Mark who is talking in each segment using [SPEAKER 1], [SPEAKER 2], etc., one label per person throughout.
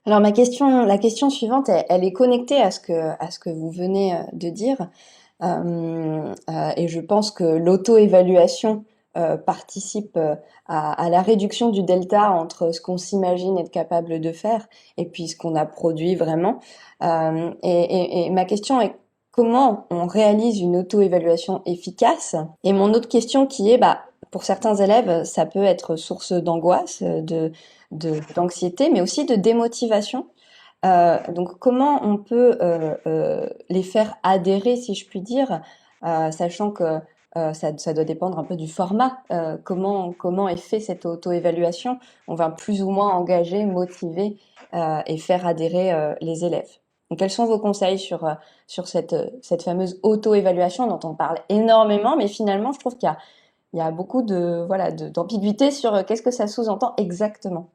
[SPEAKER 1] Alors la question suivante, elle est connectée à ce que vous venez de dire. Et je pense que l'auto-évaluation participe à la réduction du delta entre ce qu'on s'imagine être capable de faire et puis ce qu'on a produit vraiment. Et ma question est comment on réalise une auto-évaluation efficace? Et mon autre question qui est, bah, pour certains élèves, ça peut être source d'angoisse, d'anxiété, mais aussi de démotivation. Donc comment on peut les faire adhérer, si je puis dire, sachant que ça doit dépendre un peu du format. Comment est fait cette auto-évaluation? On va plus ou moins engager, motiver et faire adhérer les élèves. Donc quels sont vos conseils sur cette fameuse auto-évaluation dont on parle énormément, mais finalement je trouve il y a beaucoup d'ambiguïté sur qu'est-ce que ça sous-entend exactement.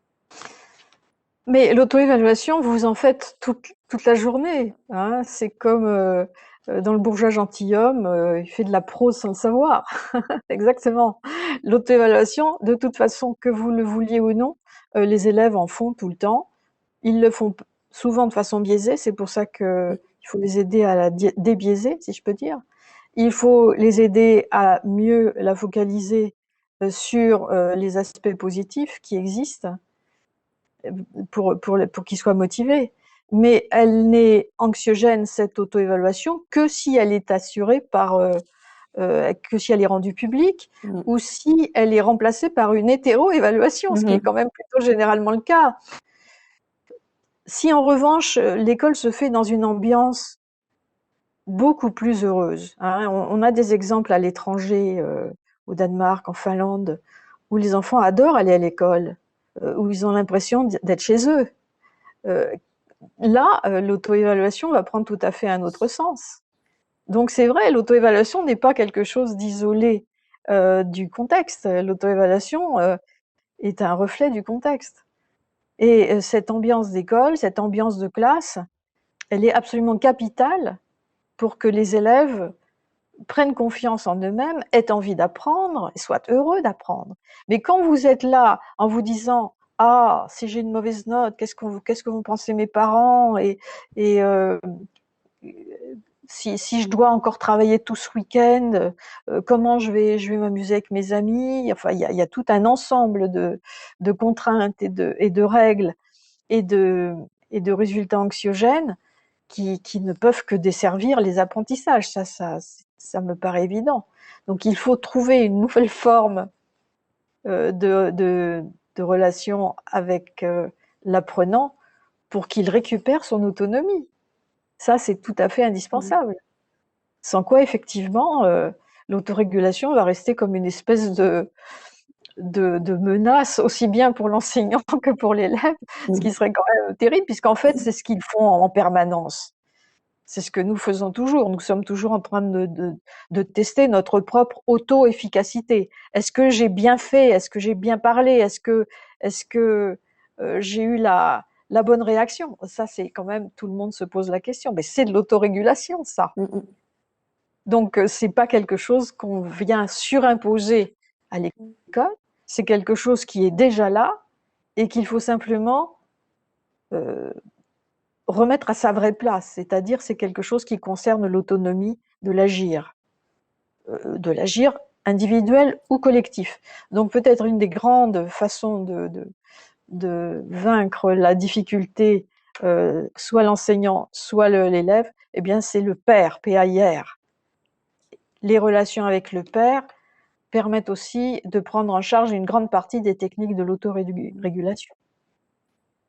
[SPEAKER 2] Mais l'auto-évaluation, vous en faites toute la journée, hein. C'est comme dans Le bourgeois gentilhomme, il fait de la prose sans le savoir. Exactement. L'auto-évaluation, de toute façon, que vous le vouliez ou non, les élèves en font tout le temps. Ils le font souvent de façon biaisée, c'est pour ça que il faut les aider à la débiaiser, si je peux dire. Il faut les aider à mieux la focaliser sur les aspects positifs qui existent pour qu'ils soient motivés. Mais elle n'est anxiogène, cette auto-évaluation, que si elle est assurée par, que si elle est rendue publique
[SPEAKER 1] Mhm.
[SPEAKER 2] ou si elle est remplacée par une hétéro-évaluation, ce qui est
[SPEAKER 1] Mhm.
[SPEAKER 2] quand même plutôt généralement le cas. Si en revanche, l'école se fait dans une ambiance beaucoup plus heureuse, hein, on a des exemples à l'étranger, au Danemark, en Finlande, où les enfants adorent aller à l'école, où ils ont l'impression d'être chez eux. Euh, Là, l'auto-évaluation va prendre tout à fait un autre sens. Donc c'est vrai, l'auto-évaluation n'est pas quelque chose d'isolé du contexte. L'auto-évaluation est un reflet du contexte. Et cette ambiance d'école, cette ambiance de classe, elle est absolument capitale pour que les élèves prennent confiance en eux-mêmes, aient envie d'apprendre et soient heureux d'apprendre. Mais quand vous êtes là en vous disant ah, si j'ai une mauvaise note, qu'est-ce que vont penser mes parents et si je dois encore travailler tout ce week-end, comment je vais m'amuser avec mes amis. Enfin, il y a tout un ensemble de contraintes et de règles et de, et de résultats anxiogènes qui ne peuvent que desservir les apprentissages. Ça me paraît évident. Donc, il faut trouver une nouvelle forme euh, de, de, de relation avec l'apprenant pour qu'il récupère son autonomie. Ça, c'est tout à fait
[SPEAKER 1] Mhm.
[SPEAKER 2] indispensable. Sans quoi, effectivement, l'autorégulation va rester comme une espèce de menace, aussi bien pour l'enseignant que pour l'élève, ce qui serait quand même terrible, puisqu'en fait, c'est ce qu'ils font en permanence. C'est ce que nous faisons toujours. Nous sommes toujours en train de tester notre propre auto-efficacité. Est-ce que j'ai bien fait? Est-ce que j'ai bien parlé? Est-ce que j'ai eu la bonne réaction? Ça, c'est quand même, tout le monde se pose la question. Mais c'est de l'autorégulation, ça.
[SPEAKER 1] Mhm.
[SPEAKER 2] Donc, c'est pas quelque chose qu'on vient surimposer à l'école. C'est quelque chose qui est déjà là et qu'il faut simplement euh, remettre à sa vraie place. C'est-à-dire, c'est quelque chose qui concerne l'autonomie de l'agir individuel ou collectif. Donc, peut-être une des grandes façons de vaincre la difficulté, soit l'enseignant, soit l'élève, eh bien, c'est le pair, P-A-I-R. Les relations avec le pair permettent aussi de prendre en charge une grande partie des techniques de l'autorégulation.